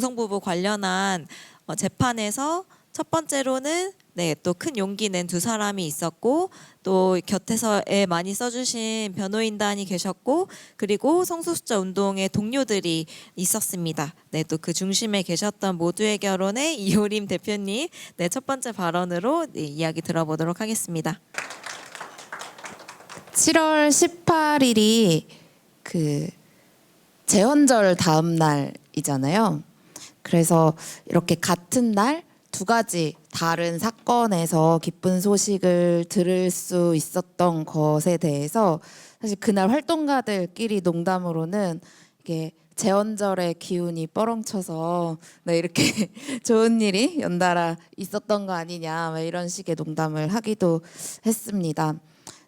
동성부부 관련한 재판에서 첫 번째로는 또 큰 용기 낸 두 사람이 있었고, 또 곁에서 애 많이 써주신 변호인단이 계셨고, 그리고 성소수자 운동의 동료들이 있었습니다. 또 그 중심에 계셨던 모두의 결혼의 이효림 대표님, 첫 번째 발언으로 이야기 들어보도록 하겠습니다. 7월 18일이 그 제헌절 다음 날이잖아요. 그래서 이렇게 같은 날 두 가지 다른 사건에서 기쁜 소식을 들을 수 있었던 것에 대해서 사실 그날 활동가들끼리 농담으로는 이게 제헌절의 기운이 뻐렁쳐서 이렇게 좋은 일이 연달아 있었던 거 아니냐 이런 식의 농담을 하기도 했습니다.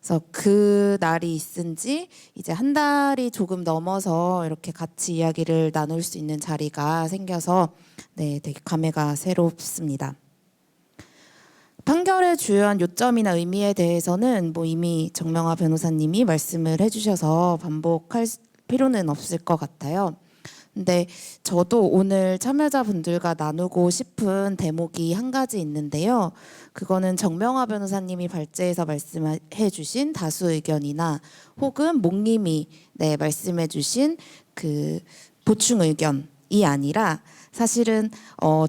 그래서 그 날이 있은 지 이제 한 달이 조금 넘어서 이렇게 같이 이야기를 나눌 수 있는 자리가 생겨서 되게 감회가 새롭습니다. 판결의 주요한 요점이나 의미에 대해서는 이미 정명화 변호사님이 말씀을 해주셔서 반복할 필요는 없을 것 같아요. 근데 저도 오늘 참여자분들과 나누고 싶은 대목이 한 가지 있는데요. 그거는 정명화 변호사님이 발제해서 말씀해 주신 다수 의견이나 혹은 목님이 말씀해 주신 그 보충 의견이 아니라 사실은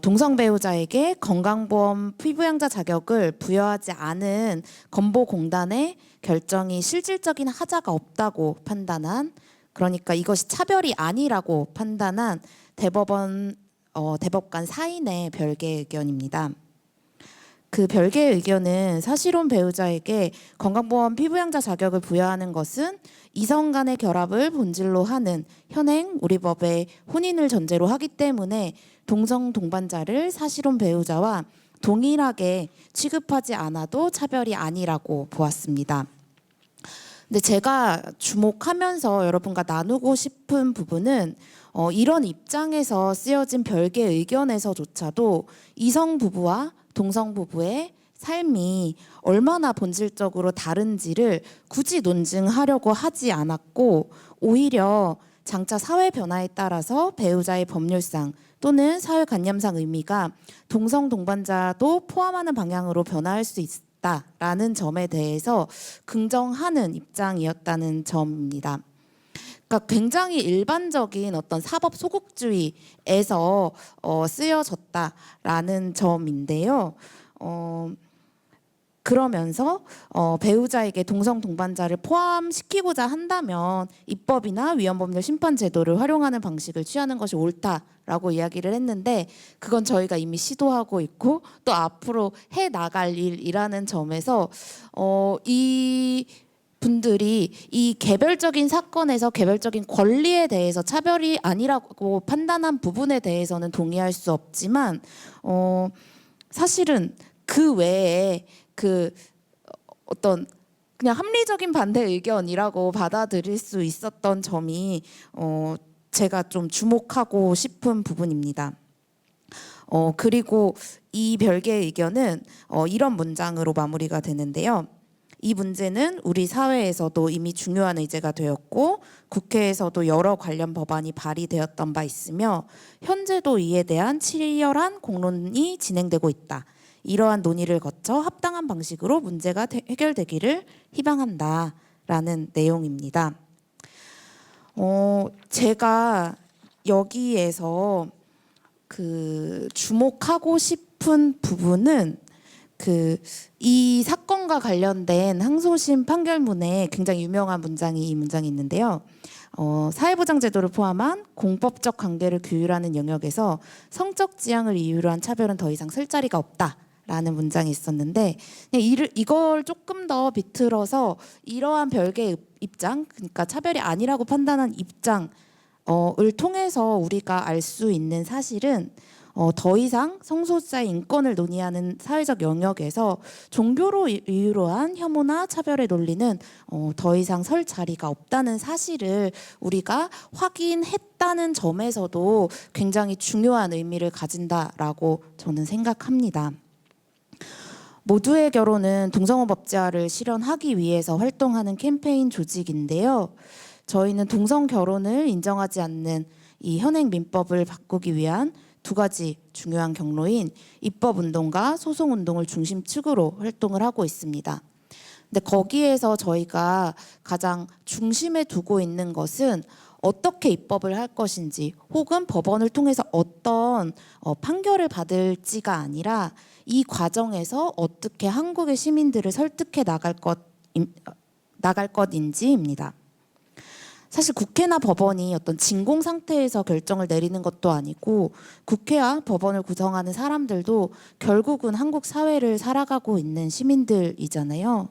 동성 배우자에게 건강보험 피부양자 자격을 부여하지 않은 건보공단의 결정이 실질적인 하자가 없다고 판단한, 그러니까 이것이 차별이 아니라고 판단한 대법관 4인의 별개 의견입니다. 그 별개 의견은 사실혼 배우자에게 건강보험 피부양자 자격을 부여하는 것은 이성 간의 결합을 본질로 하는 현행 우리 법의 혼인을 전제로 하기 때문에 동성 동반자를 사실혼 배우자와 동일하게 취급하지 않아도 차별이 아니라고 보았습니다. 근데 제가 주목하면서 여러분과 나누고 싶은 부분은 이런 입장에서 쓰여진 별개 의견에서조차도 이성 부부와 동성 부부의 삶이 얼마나 본질적으로 다른지를 굳이 논증하려고 하지 않았고, 오히려 장차 사회 변화에 따라서 배우자의 법률상 또는 사회관념상 의미가 동성 동반자도 포함하는 방향으로 변화할 수 있다라는 점에 대해서 긍정하는 입장이었다는 점입니다. 그러니까 굉장히 일반적인 어떤 사법 소극주의에서 쓰여졌다라는 점인데요. 그러면서 배우자에게 동성 동반자를 포함시키고자 한다면 입법이나 위헌법률 심판 제도를 활용하는 방식을 취하는 것이 옳다라고 이야기를 했는데, 그건 저희가 이미 시도하고 있고 또 앞으로 해 나갈 일이라는 점에서 이 분들이 이 개별적인 사건에서 개별적인 권리에 대해서 차별이 아니라고 판단한 부분에 대해서는 동의할 수 없지만 사실은 그 외에 그 어떤 그냥 합리적인 반대 의견이라고 받아들일 수 있었던 점이 제가 좀 주목하고 싶은 부분입니다. 그리고 이 별개 의견은 이런 문장으로 마무리가 되는데요. 이 문제는 우리 사회에서도 이미 중요한 의제가 되었고 국회에서도 여러 관련 법안이 발의되었던 바 있으며 현재도 이에 대한 치열한 공론이 진행되고 있다. 이러한 논의를 거쳐 합당한 방식으로 문제가 해결되기를 희망한다라는 내용입니다. 제가 여기에서 그 주목하고 싶은 부분은 이 사건과 관련된 항소심 판결문에 굉장히 유명한 문장이 이 문장이 있는데요. 사회보장 제도를 포함한 공법적 관계를 규율하는 영역에서 성적 지향을 이유로 한 차별은 더 이상 설 자리가 없다라는 문장이 있었는데, 이걸 조금 더 비틀어서 이러한 별개의 입장, 그러니까 차별이 아니라고 판단한 입장을 통해서 우리가 알 수 있는 사실은 더 이상 성소수자의 인권을 논의하는 사회적 영역에서 종교로 이유로 한 혐오나 차별의 논리는 더 이상 설 자리가 없다는 사실을 우리가 확인했다는 점에서도 굉장히 중요한 의미를 가진다라고 저는 생각합니다. 모두의 결혼은 동성혼 법제화를 실현하기 위해서 활동하는 캠페인 조직인데요. 저희는 동성 결혼을 인정하지 않는 이 현행 민법을 바꾸기 위한 두 가지 중요한 경로인 입법운동과 소송운동을 중심축으로 활동을 하고 있습니다. 근데 거기에서 저희가 가장 중심에 두고 있는 것은 어떻게 입법을 할 것인지 혹은 법원을 통해서 어떤 판결을 받을지가 아니라 이 과정에서 어떻게 한국의 시민들을 설득해 나갈 것인지입니다. 사실 국회나 법원이 어떤 진공 상태에서 결정을 내리는 것도 아니고 국회와 법원을 구성하는 사람들도 결국은 한국 사회를 살아가고 있는 시민들이잖아요.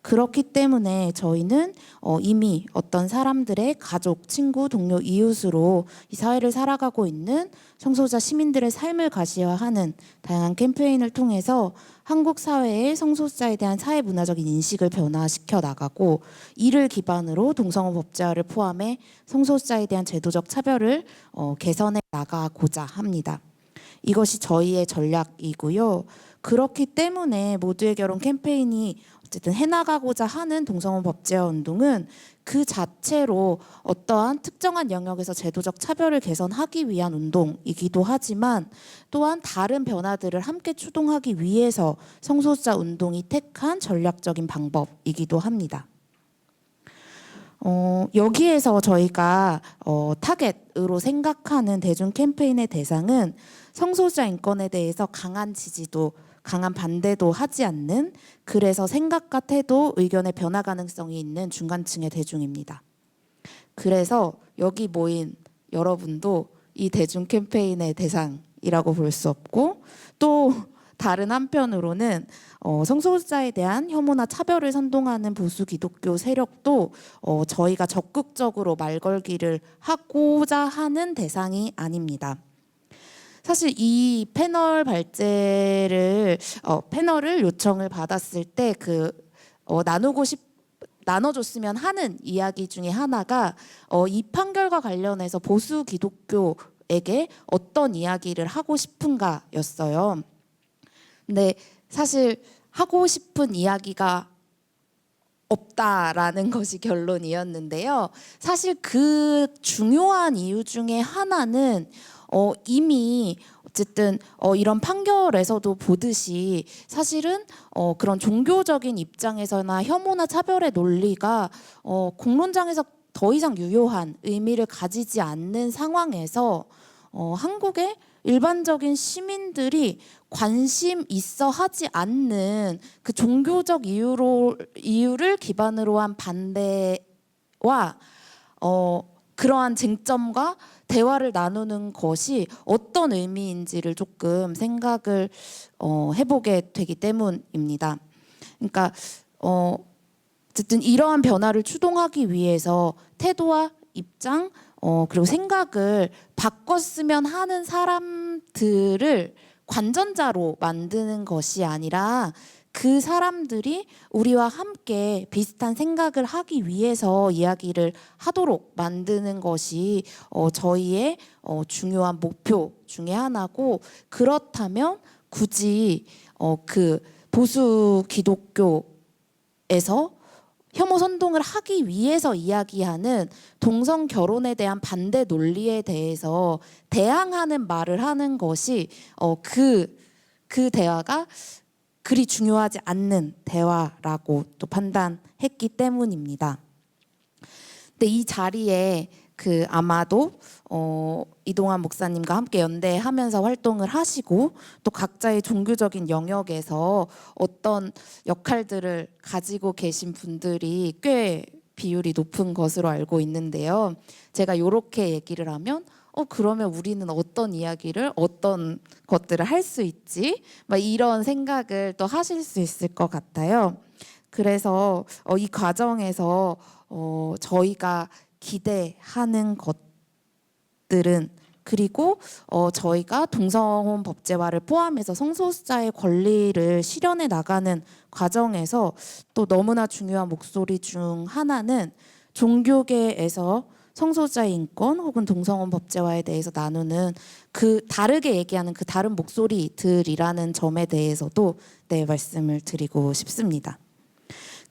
그렇기 때문에 저희는 이미 어떤 사람들의 가족, 친구, 동료, 이웃으로 이 사회를 살아가고 있는 성소수자 시민들의 삶을 가시화하는 다양한 캠페인을 통해서 한국 사회의 성소수자에 대한 사회 문화적인 인식을 변화시켜 나가고 이를 기반으로 동성애 법제화를 포함해 성소수자에 대한 제도적 차별을 개선해 나가고자 합니다. 이것이 저희의 전략이고요. 그렇기 때문에 모두의 결혼 캠페인이 어쨌든 해나가고자 하는 동성애 법제화 운동은 그 자체로 어떠한 특정한 영역에서 제도적 차별을 개선하기 위한 운동이기도 하지만 또한 다른 변화들을 함께 추동하기 위해서 성소수자 운동이 택한 전략적인 방법이기도 합니다. 여기에서 저희가 타겟으로 생각하는 대중 캠페인의 대상은 성소수자 인권에 대해서 강한 지지도 강한 반대도 하지 않는 그래서 생각과 태도, 의견의 변화 가능성이 있는 중간층의 대중입니다. 그래서 여기 모인 여러분도 이 대중 캠페인의 대상이라고 볼 수 없고 또 다른 한편으로는 성소수자에 대한 혐오나 차별을 선동하는 보수 기독교 세력도 저희가 적극적으로 말걸기를 하고자 하는 대상이 아닙니다. 사실 이 패널을 요청을 받았을 때 나눠줬으면 하는 이야기 중에 하나가 이 판결과 관련해서 보수 기독교에게 어떤 이야기를 하고 싶은가였어요. 근데 사실 하고 싶은 이야기가 없다라는 것이 결론이었는데요. 사실 그 중요한 이유 중에 하나는 이미 어쨌든 이런 판결에서도 보듯이 사실은 그런 종교적인 입장에서나 혐오나 차별의 논리가 공론장에서 더 이상 유효한 의미를 가지지 않는 상황에서 한국의 일반적인 시민들이 관심 있어 하지 않는 그 종교적 이유를 기반으로 한 반대와 그러한 쟁점과 대화를 나누는 것이 어떤 의미인지를 조금 생각을 해보게 되기 때문입니다. 그러니까 어쨌든 이러한 변화를 추동하기 위해서 태도와 입장 그리고 생각을 바꿨으면 하는 사람들을 관전자로 만드는 것이 아니라 그 사람들이 우리와 함께 비슷한 생각을 하기 위해서 이야기를 하도록 만드는 것이 저희의 중요한 목표 중에 하나고 그렇다면 굳이 그 보수 기독교에서 혐오 선동을 하기 위해서 이야기하는 동성 결혼에 대한 반대 논리에 대해서 대항하는 말을 하는 것이 그 대화가 그리 중요하지 않는 대화라고 또 판단했기 때문입니다. 근데 이 자리에 아마도 이동환 목사님과 함께 연대하면서 활동을 하시고 또 각자의 종교적인 영역에서 어떤 역할들을 가지고 계신 분들이 꽤 비율이 높은 것으로 알고 있는데요. 제가 이렇게 얘기를 하면 그러면 우리는 어떤 이야기를 어떤 것들을 할 수 있지? 막 이런 생각을 또 하실 수 있을 것 같아요. 그래서 이 과정에서 저희가 기대하는 것들은 그리고 저희가 동성혼 법제화를 포함해서 성소수자의 권리를 실현해 나가는 과정에서 또 너무나 중요한 목소리 중 하나는 종교계에서 성소수자의 인권 혹은 동성혼 법제화에 대해서 나누는 다르게 얘기하는 그 다른 목소리들이라는 점에 대해서도 말씀을 드리고 싶습니다.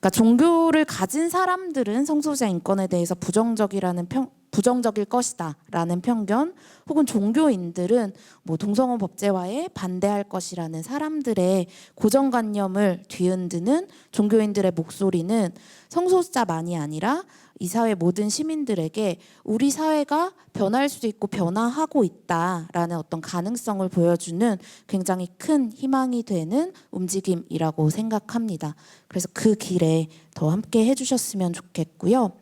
그러니까 종교를 가진 사람들은 성소수자 인권에 대해서 부정적이라는 부정적일 것이다라는 편견, 혹은 종교인들은 뭐 동성혼 법제화에 반대할 것이라는 사람들의 고정관념을 뒤흔드는 종교인들의 목소리는 성소수자만이 아니라 이 사회 모든 시민들에게 우리 사회가 변할 수도 있고 변화하고 있다라는 어떤 가능성을 보여주는 굉장히 큰 희망이 되는 움직임이라고 생각합니다. 그래서 그 길에 더 함께 해주셨으면 좋겠고요.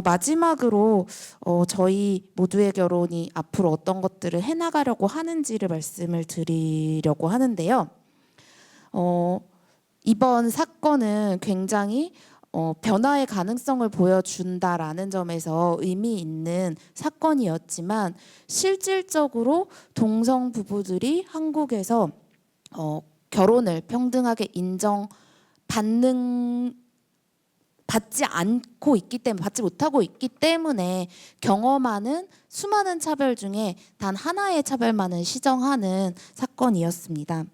마지막으로 저희 모두의 결혼이 앞으로 어떤 것들을 해나가려고 하는지를 말씀을 드리려고 하는데요. 이번 사건은 굉장히 변화의 가능성을 보여준다라는 점에서 의미 있는 사건이었지만, 실질적으로 동성 부부들이 한국에서 결혼을 평등하게 받지 못하고 있기 때문에 경험하는 수많은 차별 중에 단 하나의 차별만을 시정하는 사건이었습니다.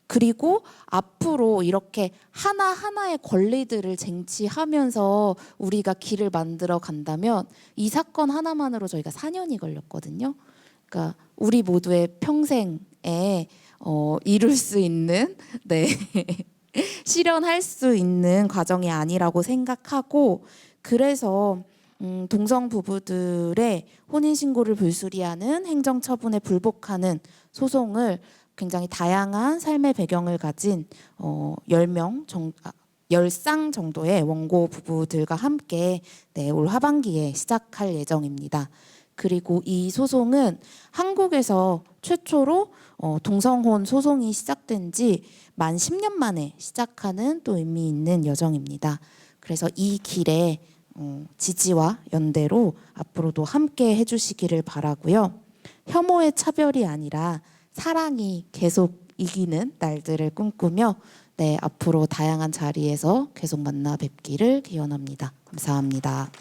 그리고 앞으로 이렇게 하나하나의 권리들을 쟁취하면서 우리가 길을 만들어 간다면, 이 사건 하나만으로 저희가 4년이 걸렸거든요. 그러니까 우리 모두의 평생에 이룰 수 있는, 네. 실현할 수 있는 과정이 아니라고 생각하고, 그래서 동성 부부들의 혼인신고를 불수리하는 행정처분에 불복하는 소송을 굉장히 다양한 삶의 배경을 가진 10쌍 정도의 원고 부부들과 함께 올 하반기에 시작할 예정입니다. 그리고 이 소송은 한국에서 최초로 동성혼 소송이 시작된 지 만 10년 만에 시작하는 또 의미 있는 여정입니다. 그래서 이 길에 지지와 연대로 앞으로도 함께 해주시기를 바라고요. 혐오의 차별이 아니라 사랑이 계속 이기는 날들을 꿈꾸며 앞으로 다양한 자리에서 계속 만나 뵙기를 기원합니다. 감사합니다.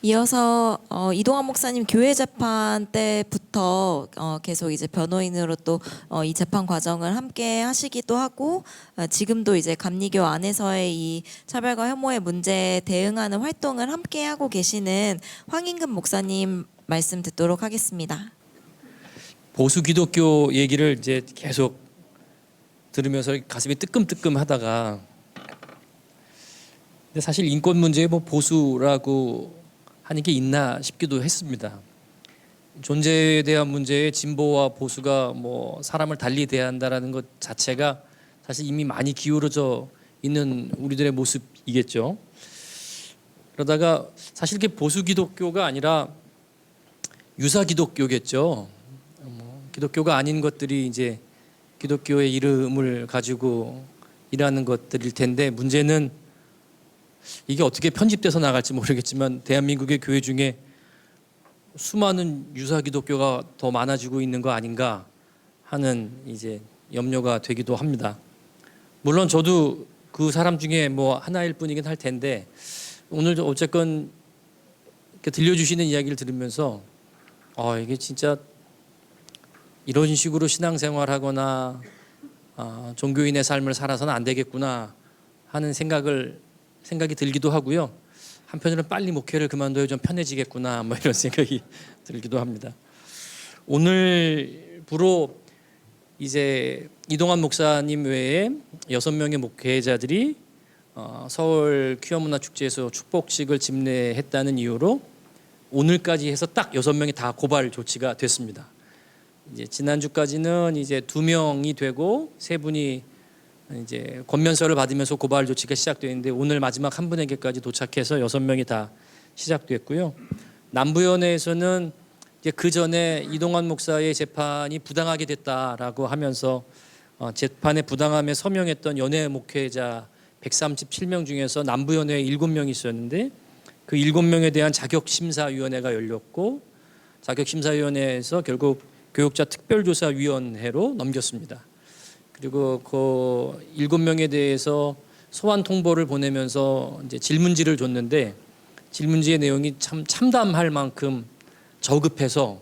이어서 이동환 목사님 교회 재판 때부터 계속 이제 변호인으로 또 이 재판 과정을 함께 하시기도 하고, 지금도 이제 감리교 안에서의 이 차별과 혐오의 문제에 대응하는 활동을 함께 하고 계시는 황인금 목사님 말씀 듣도록 하겠습니다. 보수 기독교 얘기를 이제 계속 들으면서 가슴이 뜨끔뜨끔하다가, 근데 사실 인권 문제에 뭐 보수라고 하는 게 있나 싶기도 했습니다. 존재에 대한 문제에 진보와 보수가 뭐 사람을 달리 대한다라는 것 자체가 사실 이미 많이 기울어져 있는 우리들의 모습이겠죠. 그러다가 사실 이게 보수 기독교가 아니라 유사 기독교겠죠. 기독교가 아닌 것들이 이제 기독교의 이름을 가지고 일하는 것들일 텐데, 문제는 이게 어떻게 편집돼서 나갈지 모르겠지만 대한민국의 교회 중에 수많은 유사 기독교가 더 많아지고 있는 거 아닌가 하는 이제 염려가 되기도 합니다. 물론 저도 그 사람 중에 뭐 하나일 뿐이긴 할 텐데, 오늘 어쨌건 이렇게 들려주시는 이야기를 들으면서 이게 진짜 이런 식으로 신앙생활하거나 종교인의 삶을 살아서는 안 되겠구나 하는 생각이 들기도 하고요. 한편으로는 빨리 목회를 그만둬야 좀 편해지겠구나 뭐 이런 생각이 들기도 합니다. 오늘부로 이제 이동환 목사님 외에 6명의 목회자들이 서울 퀴어문화축제에서 축복식을 집례했다는 이유로 오늘까지 해서 딱 6명이 다 고발 조치가 됐습니다. 이제 지난주까지는 이제 2명이 되고 3분이 이제 권면서를 받으면서 고발 조치가 시작되는데, 오늘 마지막 한 분에게까지 도착해서 6명이 다 시작됐고요. 남부연회에서는 이제 그 전에 이동환 목사의 재판이 부당하게 됐다라고 하면서 재판의 부당함에 서명했던 연회 목회자 137명 중에서 남부연회에 7명이 있었는데, 그 7명에 대한 자격심사위원회가 열렸고, 자격심사위원회에서 결국 교육자 특별조사위원회로 넘겼습니다. 그리고 그 7명에 대해서 소환 통보를 보내면서 이제 질문지를 줬는데, 질문지의 내용이 참 참담할 만큼 저급해서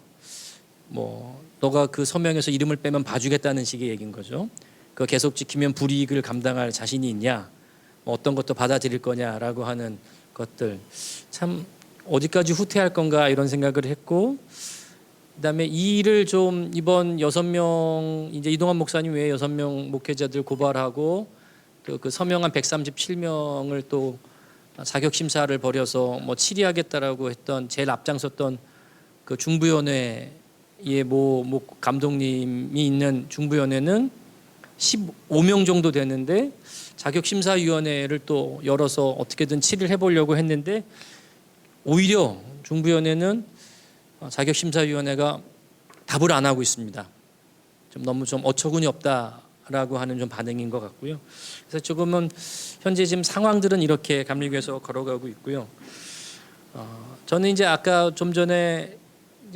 뭐 너가 그 서명에서 이름을 빼면 봐주겠다는 식의 얘기인 거죠. 그거 계속 지키면 불이익을 감당할 자신이 있냐, 뭐 어떤 것도 받아들일 거냐라고 하는 것들, 참 어디까지 후퇴할 건가 이런 생각을 했고, 그다음에 이 일을 좀 이번 6명 이제 이동환 목사님 외에 6명 목회자들 고발하고 또 그 서명한 137명을 또 자격 심사를 벌여서 뭐 질의하겠다라고 했던 제일 앞장섰던 그 중부위원회의 모 감독님이 있는 중부위원회는 15명 정도 되는데 자격심사위원회를 또 열어서 어떻게든 질의를 해보려고 했는데 오히려 중부위원회는 자격심사위원회가 답을 안 하고 있습니다. 좀 너무 좀 어처구니 없다라고 하는 좀 반응인 것 같고요. 그래서 조금은 현재 지금 상황들은 이렇게 감리교에서 걸어가고 있고요. 저는 이제 아까 좀 전에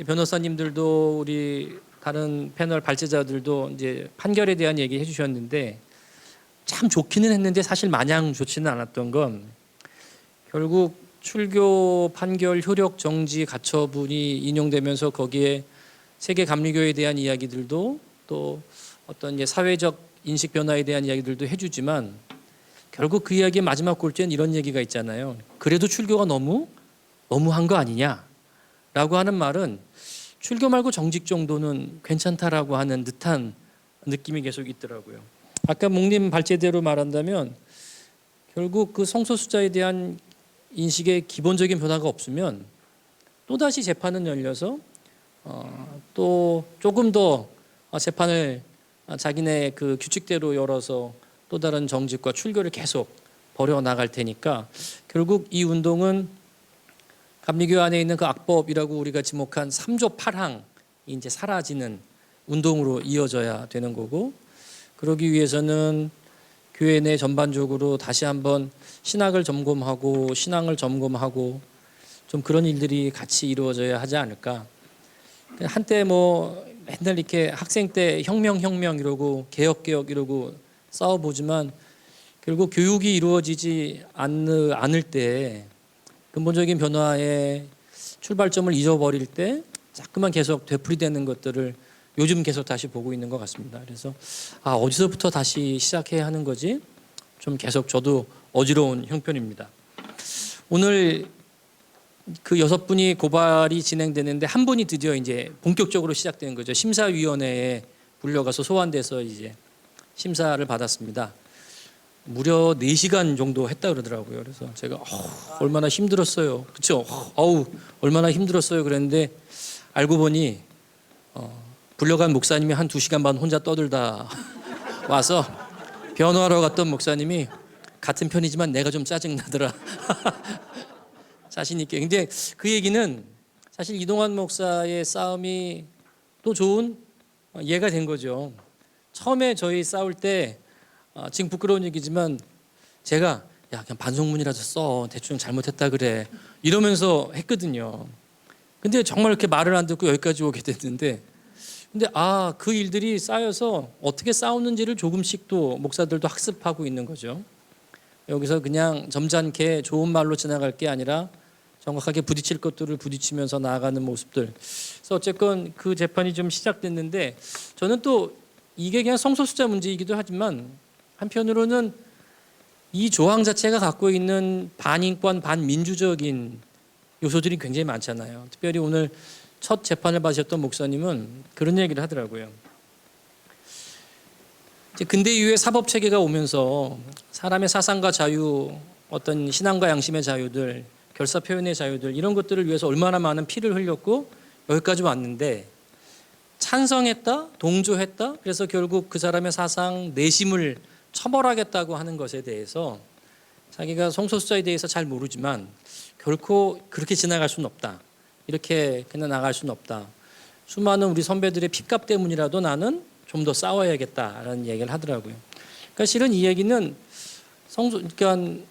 변호사님들도 우리 다른 패널 발제자들도 이제 판결에 대한 얘기 해주셨는데 참 좋기는 했는데 사실 마냥 좋지는 않았던 건 결국 출교 판결 효력 정지 가처분이 인용되면서 거기에 세계 감리교에 대한 이야기들도 또 어떤 이제 사회적 인식 변화에 대한 이야기들도 해주지만 결국 그 이야기의 마지막 골자는 이런 얘기가 있잖아요. 그래도 출교가 너무한 거 아니냐라고 하는 말은 출교 말고 정직 정도는 괜찮다라고 하는 듯한 느낌이 계속 있더라고요. 아까 목님 발제대로 말한다면 결국 그 성소수자에 대한 인식의 기본적인 변화가 없으면 또다시 재판은 열려서 또 조금 더 재판을 자기네 그 규칙대로 열어서 또 다른 정직과 출교를 계속 벌여 나갈 테니까 결국 이 운동은 감리교 안에 있는 그 악법이라고 우리가 지목한 3조 8항이 이제 사라지는 운동으로 이어져야 되는 거고, 그러기 위해서는 교회 내 전반적으로 다시 한번 신학을 점검하고 신앙을 점검하고 좀 그런 일들이 같이 이루어져야 하지 않을까. 한때 뭐 맨날 이렇게 학생 때 혁명 이러고 개혁 이러고 싸워보지만 결국 교육이 이루어지지 않을 때 근본적인 변화의 출발점을 잊어버릴 때 자꾸만 계속 되풀이되는 것들을 요즘 계속 다시 보고 있는 것 같습니다. 그래서 어디서부터 다시 시작해야 하는 거지? 좀 계속 저도 어지러운 형편입니다. 오늘 그 6분이 고발이 진행되는데 한 분이 드디어 이제 본격적으로 시작된 거죠. 심사위원회에 불려가서 소환돼서 이제 심사를 받았습니다. 무려 4시간 정도 했다 그러더라고요. 그래서 제가 얼마나 힘들었어요. 그렇죠? 얼마나 힘들었어요. 그랬는데 알고 보니 불려간 목사님이 한 2시간 반 혼자 떠들다 와서 변호하러 갔던 목사님이 같은 편이지만 내가 좀 짜증나더라. 자신 있게. 근데 그 얘기는 사실 이동환 목사의 싸움이 또 좋은 예가 된 거죠. 처음에 저희 싸울 때 지금 부끄러운 얘기지만 제가 야 그냥 반성문이라도 써 대충 잘못했다 그래 이러면서 했거든요. 근데 정말 이렇게 말을 안 듣고 여기까지 오게 됐는데 근데 그 일들이 쌓여서 어떻게 싸우는지를 조금씩 또 목사들도 학습하고 있는 거죠. 여기서 그냥 점잖게 좋은 말로 지나갈 게 아니라 정확하게 부딪힐 것들을 부딪히면서 나아가는 모습들. 그래서 어쨌건 그 재판이 좀 시작됐는데 저는 또 이게 그냥 성소수자 문제이기도 하지만 한편으로는 이 조항 자체가 갖고 있는 반인권, 반민주적인 요소들이 굉장히 많잖아요. 특별히 오늘 첫 재판을 받으셨던 목사님은 그런 얘기를 하더라고요. 이제 근대 이후에 사법 체계가 오면서 사람의 사상과 자유, 어떤 신앙과 양심의 자유들, 결사 표현의 자유들 이런 것들을 위해서 얼마나 많은 피를 흘렸고 여기까지 왔는데 찬성했다, 동조했다. 그래서 결국 그 사람의 사상, 내심을 처벌하겠다고 하는 것에 대해서 자기가 성소수자에 대해서 잘 모르지만 결코 그렇게 지나갈 수는 없다. 이렇게 그냥 나갈 수는 없다. 수많은 우리 선배들의 피값 때문이라도 나는 좀 더 싸워야겠다라는 얘기를 하더라고요. 그러니까 실은 이 얘기는 그러니까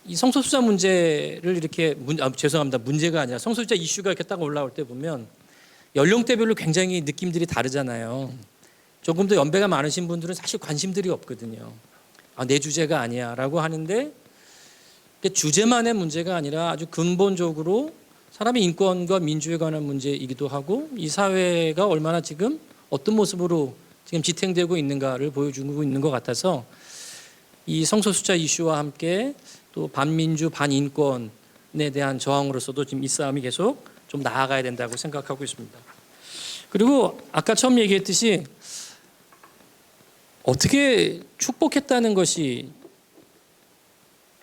이 성소수자 문제를 이렇게 죄송합니다. 문제가 아니라 성소수자 이슈가 이렇게 딱 올라올 때 보면 연령대별로 굉장히 느낌들이 다르잖아요. 조금 더 연배가 많으신 분들은 사실 관심들이 없거든요. 내 주제가 아니야라고 하는데 주제만의 문제가 아니라 아주 근본적으로 사람의 인권과 민주에 관한 문제이기도 하고 이 사회가 얼마나 지금 어떤 모습으로 지금 지탱되고 있는가를 보여주고 있는 것 같아서 이 성소수자 이슈와 함께 또 반민주, 반인권 대한 저항으로서도 지금 이 싸움이 계속 좀 나아가야 된다고 생각하고 있습니다. 그리고 아까 처음 얘기했듯이 어떻게 축복했다는 것이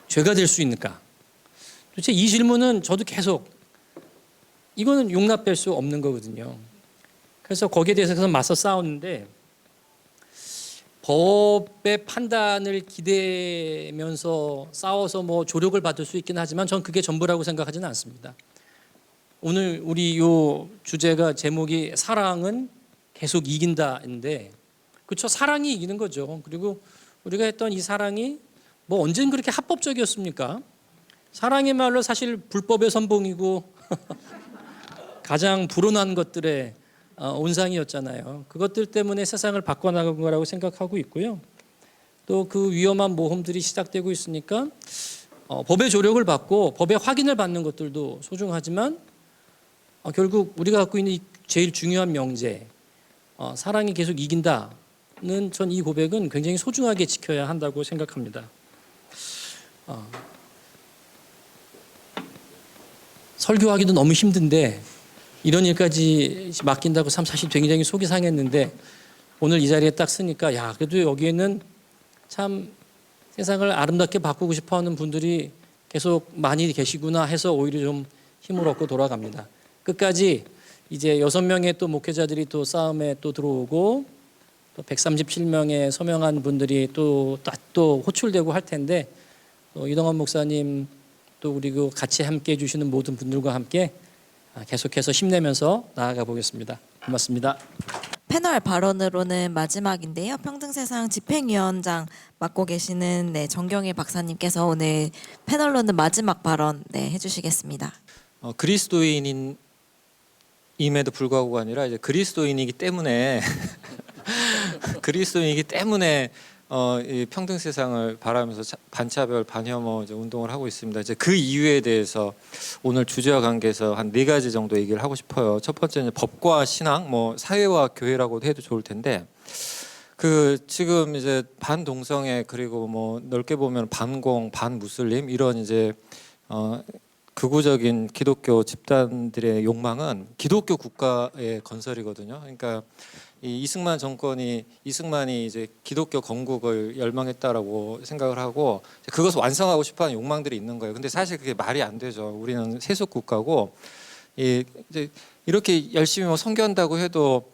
죄가 될 수 있는가? 도대체 이 질문은 저도 계속 이거는 용납될 수 없는 거거든요. 그래서 거기에 대해서 맞서 싸웠는데 법의 판단을 기대면서 싸워서 뭐 조력을 받을 수 있긴 하지만 전 그게 전부라고 생각하지는 않습니다. 오늘 우리 요 주제가 제목이 사랑은 계속 이긴다인데 그렇죠. 사랑이 이기는 거죠. 그리고 우리가 했던 이 사랑이 뭐 언젠 그렇게 합법적이었습니까? 사랑의 말로 사실 불법의 선봉이고 가장 불온한 것들의 온상이었잖아요. 그것들 때문에 세상을 바꿔나간 거라고 생각하고 있고요. 또 그 위험한 모험들이 시작되고 있으니까 법의 조력을 받고 법의 확인을 받는 것들도 소중하지만 결국 우리가 갖고 있는 제일 중요한 명제 사랑이 계속 이긴다는 전 이 고백은 굉장히 소중하게 지켜야 한다고 생각합니다. 설교하기도 너무 힘든데 이런 일까지 맡긴다고 사실 굉장히 속이 상했는데 오늘 이 자리에 딱 쓰니까 야 그래도 여기에는 참 세상을 아름답게 바꾸고 싶어하는 분들이 계속 많이 계시구나 해서 오히려 좀 힘을 얻고 돌아갑니다. 끝까지 이제 6명의 또 목회자들이 또 싸움에 또 들어오고 또 137명의 서명한 분들이 또 호출되고 할 텐데 또 이동환 목사님 또 그리고 같이 함께 해주시는 모든 분들과 함께 계속해서 힘내면서 나아가 보겠습니다. 고맙습니다. 패널 발언으로는 마지막인데요. 평등세상 집행위원장 맡고 계시는 정경일 박사님께서 오늘 패널로는 마지막 발언 해주시겠습니다. 그리스도인임에도 불구하고가 아니라 이제 그리스도인이기 때문에 이 평등 세상을 바라면서 반차별 반혐오 운동을 하고 있습니다. 이제 그 이유에 대해서 오늘 주제와 관계해서 한 4가지 정도 얘기를 하고 싶어요. 첫 번째는 법과 신앙, 뭐 사회와 교회라고도 해도 좋을 텐데 그 지금 이제 반동성애 그리고 뭐 넓게 보면 반공, 반무슬림 이런 이제 극우적인 기독교 집단들의 욕망은 기독교 국가의 건설이거든요. 그러니까 이 이승만이 이제 기독교 건국을 열망했다라고 생각을 하고 그것을 완성하고 싶어하는 욕망들이 있는 거예요. 근데 사실 그게 말이 안 되죠. 우리는 세속 국가고 이제 이렇게 열심히 뭐 선교한다고 해도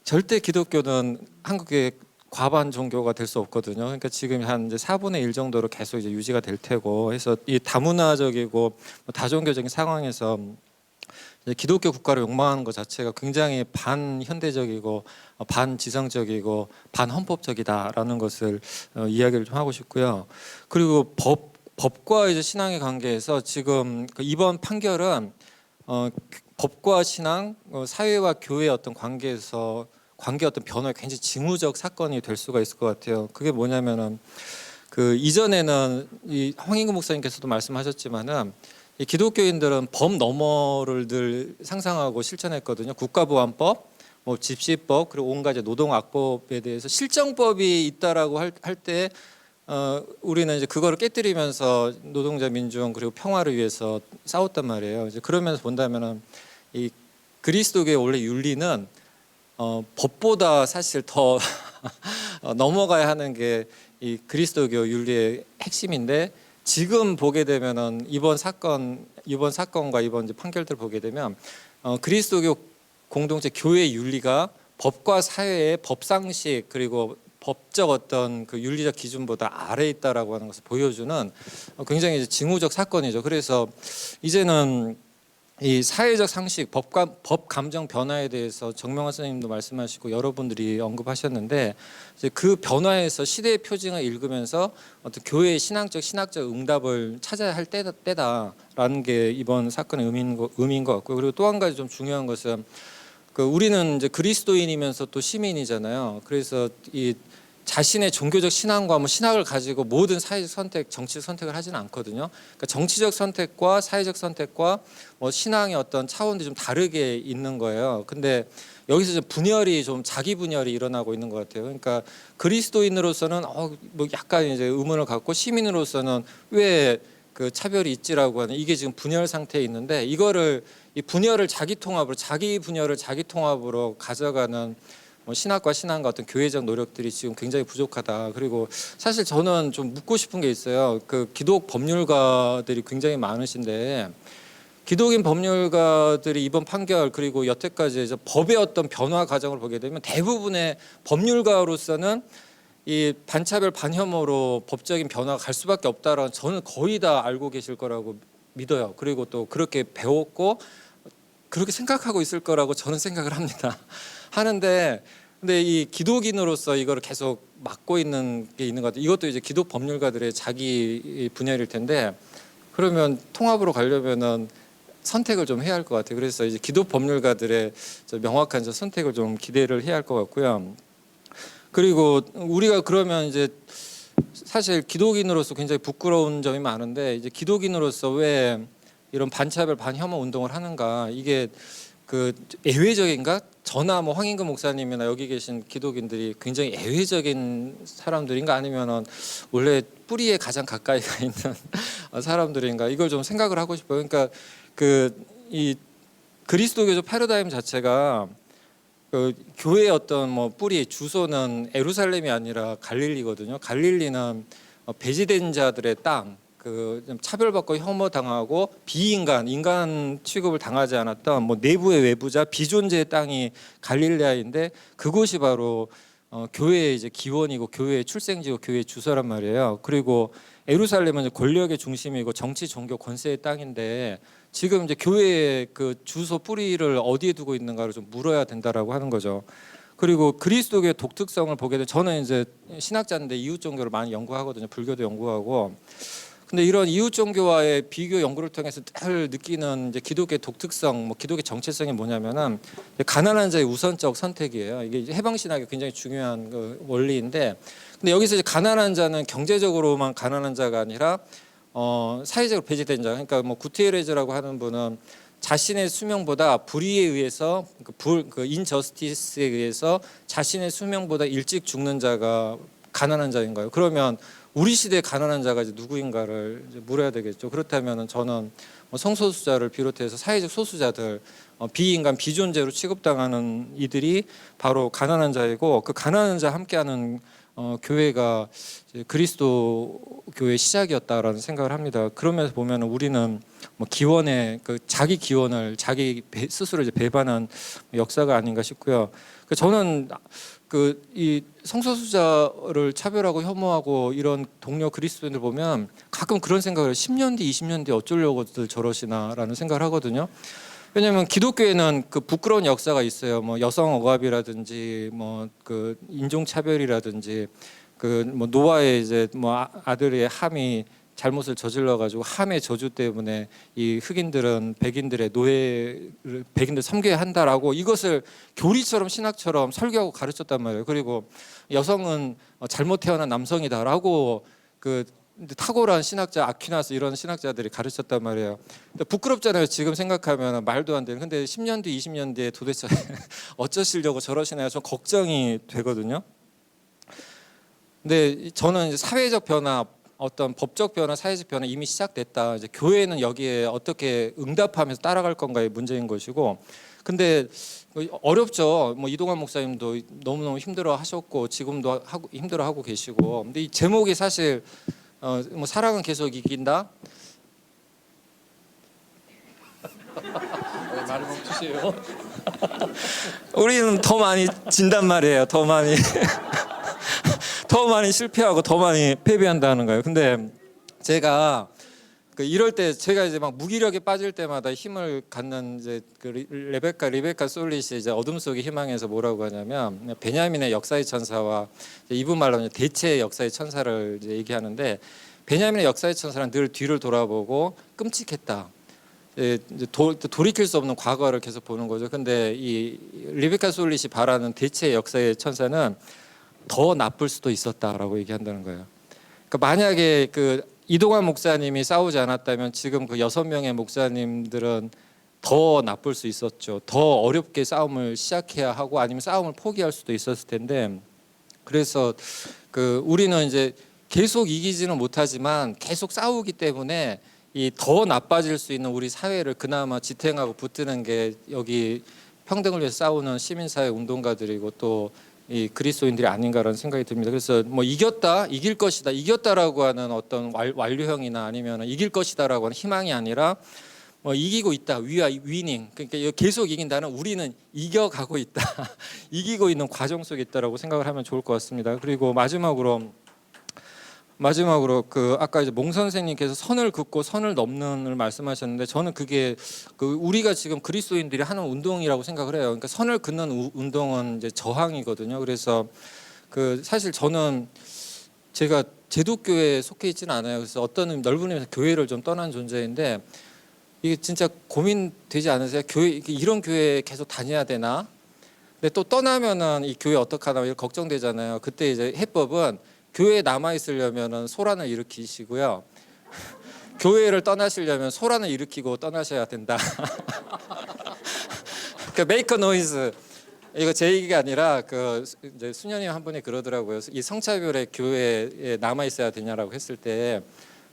절대 기독교는 한국의 과반 종교가 될 수 없거든요. 그러니까 지금 한 이제 4분의 1 정도로 계속 이제 유지가 될 테고 해서 이 다문화적이고 다종교적인 상황에서 기독교 국가를 욕망하는 것 자체가 굉장히 반현대적이고 반지성적이고 반헌법적이다라는 것을 이야기를 좀 하고 싶고요. 그리고 법과 이제 신앙의 관계에서 지금 이번 판결은 법과 신앙, 사회와 교회의 어떤 관계에서 어떤 변화가 굉장히 징후적 사건이 될 수가 있을 것 같아요. 그게 뭐냐면은 그 이전에는 이 황인구 목사님께서도 말씀하셨지만은 이 기독교인들은 법 너머를 늘 상상하고 실천했거든요. 국가보안법, 뭐 집시법 그리고 온갖 노동악법에 대해서 실정법이 있다라고 할 때 우리는 이제 그거를 깨뜨리면서 노동자 민중 그리고 평화를 위해서 싸웠단 말이에요. 이제 그러면서 본다면은 이 그리스도교의 원래 윤리는 법보다 사실 더 넘어가야 하는 게 이 그리스도교 윤리의 핵심인데 지금 보게 되면은 이번 사건과 이번 이제 판결들 보게 되면 그리스도교 공동체 교회 윤리가 법과 사회의 법상식 그리고 법적 어떤 그 윤리적 기준보다 아래에 있다라고 하는 것을 보여주는 굉장히 이제 징후적 사건이죠. 그래서 이제는 이 사회적 상식, 법 감정 변화에 대해서 정명환 선생님도 말씀하시고 여러분들이 언급하셨는데 이제 그 변화에서 시대의 표징을 읽으면서 어떤 교회의 신학적 응답을 찾아야 할 때다라는 게 이번 사건의 의미인 것 같고요. 그리고 또 한 가지 좀 중요한 것은 그 우리는 이제 그리스도인이면서 또 시민이잖아요. 그래서 이 자신의 종교적 신앙과 뭐 신학을 가지고 모든 사회적 선택, 정치적 선택을 하지는 않거든요. 그러니까 정치적 선택과 사회적 선택과 뭐 신앙의 어떤 차원들이 좀 다르게 있는 거예요. 근데 여기서 좀 자기 분열이 일어나고 있는 것 같아요. 그러니까 그리스도인으로서는 뭐 약간 이제 의문을 갖고 시민으로서는 왜 그 차별이 있지라고 하는 이게 지금 분열 상태에 있는데 이거를 이 분열을 자기 통합으로 자기 분열을 자기 통합으로 가져가는 뭐 신학과 신앙과 어떤 교회적 노력들이 지금 굉장히 부족하다. 그리고 사실 저는 좀 묻고 싶은 게 있어요. 그 기독 법률가들이 굉장히 많으신데 기독인 법률가들이 이번 판결 그리고 여태까지 이제 법의 어떤 변화 과정을 보게 되면 대부분의 법률가로서는 이 반차별 반혐오로 법적인 변화가 갈 수밖에 없다라는 저는 거의 다 알고 계실 거라고 믿어요. 그리고 또 그렇게 배웠고 그렇게 생각하고 있을 거라고 저는 생각을 합니다. 하는데 근데 이 기독인으로서 이거를 계속 막고 있는 게 있는 것 같아요. 이것도 이제 기독 법률가들의 자기 분야일 텐데 그러면 통합으로 가려면은 선택을 좀 해야 할 것 같아요. 그래서 이제 기독 법률가들의 명확한 선택을 좀 기대를 해야 할 것 같고요. 그리고 우리가 그러면 이제 사실 기독인으로서 굉장히 부끄러운 점이 많은데 이제 기독인으로서 왜 이런 반차별 반혐오 운동을 하는가 이게 그 예외적인가? 저나 뭐 황인근 목사님이나 여기 계신 기독인들이 굉장히 예외적인 사람들인가 아니면은 원래 뿌리에 가장 가까이 가 있는 사람들인가 이걸 좀 생각을 하고 싶어요. 그러니까 그 이 그리스도교적 패러다임 자체가 그 교회의 어떤 뭐 뿌리 주소는 예루살렘이 아니라 갈릴리거든요. 갈릴리는 배제된 자들의 땅, 그 차별받고 혐오당하고 비인간, 인간 취급을 당하지 않았던 뭐 내부의 외부자, 비존재의 땅이 갈릴레아인데 그곳이 바로 교회의 이제 기원이고 교회의 출생지고 교회의 주소란 말이에요. 그리고 예루살렘은 이제 권력의 중심이고 정치, 종교, 권세의 땅인데 지금 이제 교회의 그 주소 뿌리를 어디에 두고 있는가를 좀 물어야 된다라고 하는 거죠. 그리고 그리스도교의 독특성을 보게 되면 저는 이제 신학자인데 이웃 종교를 많이 연구하거든요. 불교도 연구하고. 근데 이런 이웃 종교와의 비교 연구를 통해서 늘 느끼는 이제 기독교의 독특성, 뭐 기독의 정체성이 뭐냐면은 가난한 자의 우선적 선택이에요. 이게 이제 해방 신학의 굉장히 중요한 그 원리인데, 근데 여기서 이제 가난한 자는 경제적으로만 가난한 자가 아니라 사회적으로 배제된 자. 그러니까 뭐 구티에레즈라고 하는 분은 자신의 수명보다 불의에 의해서 그 인저스티스에 의해서 자신의 수명보다 일찍 죽는 자가 가난한 자인 거예요. 그러면 우리 시대의 가난한 자가 이제 누구인가를 이제 물어야 되겠죠. 그렇다면은 저는 성소수자를 비롯해서 사회적 소수자들, 비인간 비존재로 취급당하는 이들이 바로 가난한 자이고 그 가난한 자 함께하는 교회가 이제 그리스도 교회의 시작이었다라는 생각을 합니다. 그러면서 보면 우리는 뭐 기원의 그 자기 기원을 자기 스스로 이제 배반한 역사가 아닌가 싶고요. 저는 그 이 성소수자를 차별하고 혐오하고 이런 동료 그리스도인들 보면 가끔 그런 생각을 해요. 10년 뒤, 20년 뒤 어쩌려고들 저러시나라는 생각을 하거든요. 왜냐하면 기독교에는 그 부끄러운 역사가 있어요. 뭐 여성 억압이라든지 뭐 그 인종 차별이라든지 그 뭐 노아의 이제 뭐 아들의 함이 잘못을 저질러 가지고 함의 저주 때문에 이 흑인들은 백인들의 노예를 백인들 섬겨야 한다라고 이것을 교리처럼 신학처럼 설교하고 가르쳤단 말이에요. 그리고 여성은 잘못 태어난 남성이다라고 그 탁월한 신학자 아퀴나스 이런 신학자들이 가르쳤단 말이에요. 근데 부끄럽잖아요. 지금 생각하면 말도 안 되는. 근데 10년 뒤, 20년 뒤에 도대체 어쩌시려고 저러시나요? 좀 걱정이 되거든요. 근데 저는 이제 사회적 변화, 어떤 법적 변화, 사회적 변화 이미 시작됐다. 이제 교회는 여기에 어떻게 응답하면서 따라갈 건가의 문제인 것이고, 근데 어렵죠. 뭐 이동환 목사님도 너무너무 힘들어하셨고 지금도 힘들어하고 계시고, 근데 이 제목이 사실 뭐 사랑은 계속 이긴다. 말을 멈추세요. 우리는 더 많이 진단 말이에요. 더 많이 더 많이 실패하고 더 많이 패배한다는 거예요. 근데 제가 그 이럴 때 제가 이제 막 무기력에 빠질 때마다 힘을 갖는 이제 그 리베카 솔릿이 이제 어둠 속의 희망에서 뭐라고 하냐면 베냐민의 역사의 천사와 이분 말로 대체의 역사의 천사를 이제 얘기하는데 베냐민의 역사의 천사는 늘 뒤를 돌아보고 끔찍했다. 이제 돌이킬 수 없는 과거를 계속 보는 거죠. 근데 이 리베카 솔릿이 바라는 대체의 역사의 천사는 더 나쁠 수도 있었다라고 얘기한다는 거예요. 그러니까 만약에 그 이동환 목사님이 싸우지 않았다면 지금 그 6명의 목사님들은 더 나쁠 수 있었죠. 더 어렵게 싸움을 시작해야 하고 아니면 싸움을 포기할 수도 있었을 텐데, 그래서 그 우리는 이제 계속 이기지는 못하지만 계속 싸우기 때문에 이 더 나빠질 수 있는 우리 사회를 그나마 지탱하고 붙드는 게 여기 평등을 위해서 싸우는 시민사회 운동가들이고 또 이 그리스도인들이 아닌가라는 생각이 듭니다. 그래서 뭐 이겼다, 이길 것이다, 이겼다라고 하는 어떤 완료형이나 아니면 이길 것이다라고 하는 희망이 아니라 뭐 이기고 있다, 위닝. 그러니까 계속 이긴다는 우리는 이겨가고 있다, 이기고 있는 과정 속에 있다라고 생각을 하면 좋을 것 같습니다. 그리고 마지막으로 그 아까 이제 몽 선생님께서 선을 긋고 선을 넘는을 말씀하셨는데 저는 그게 그 우리가 지금 그리스도인들이 하는 운동이라고 생각을 해요. 그러니까 선을 긋는 운동은 이제 저항이거든요. 그래서 그 사실 저는 제가 제독교회에 속해 있지는 않아요. 그래서 어떤 넓은 의미에서 교회를 좀 떠난 존재인데 이게 진짜 고민되지 않으세요? 교회 이런 교회에 계속 다녀야 되나? 근데 또 떠나면은 이 교회 어떡하나 이렇게 걱정되잖아요. 그때 이제 해법은 교회에 남아 있으려면은 소란을 일으키시고요. 교회를 떠나시려면 소란을 일으키고 떠나셔야 된다. 그 make a noise. 이거 제 얘기가 아니라 그 이제 수녀님 한 분이 그러더라고요. 이 성차별의 교회에 남아 있어야 되냐라고 했을 때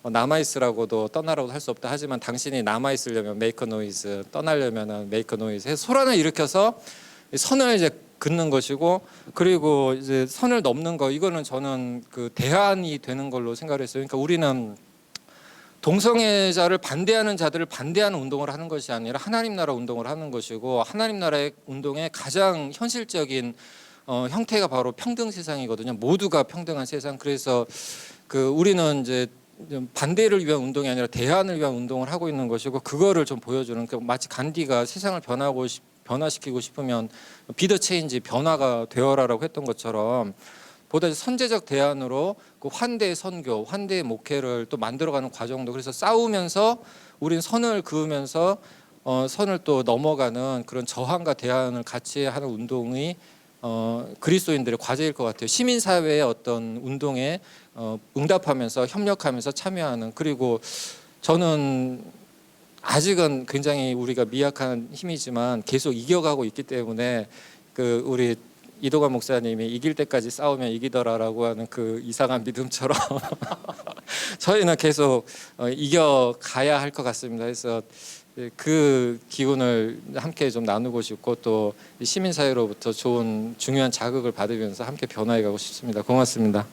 남아 있으라고도 떠나라고 할 수 없다. 하지만 당신이 남아 있으려면 make a noise, 떠나려면은 make a noise. 해서 소란을 일으켜서 선을 이제 긋는 것이고 그리고 이제 선을 넘는 거 이거는 저는 그 대안이 되는 걸로 생각을 했어요. 그러니까 우리는 동성애자를 반대하는 자들을 반대하는 운동을 하는 것이 아니라 하나님 나라 운동을 하는 것이고 하나님 나라의 운동의 가장 현실적인 형태가 바로 평등 세상이거든요. 모두가 평등한 세상. 그래서 그 우리는 이제 반대를 위한 운동이 아니라 대안을 위한 운동을 하고 있는 것이고 그거를 좀 보여주는 그러니까 마치 간디가 세상을 변화시키고 싶으면 비더 체인지 변화가 되어라라고 했던 것처럼 보다 선제적 대안으로 그 환대의 선교, 환대의 목회를 또 만들어가는 과정도 그래서 싸우면서 우린 선을 그으면서 선을 또 넘어가는 그런 저항과 대안을 같이 하는 운동이 그리스도인들의 과제일 것 같아요. 시민사회의 어떤 운동에 응답하면서 협력하면서 참여하는 그리고 저는 아직은 굉장히 우리가 미약한 힘이지만 계속 이겨가고 있기 때문에 그 우리 이도관 목사님이 이길 때까지 싸우면 이기더라라고 하는 그 이상한 믿음처럼 저희는 계속 이겨가야 할 것 같습니다. 그래서 그 기운을 함께 좀 나누고 싶고 또 시민사회로부터 좋은 중요한 자극을 받으면서 함께 변화해가고 싶습니다. 고맙습니다.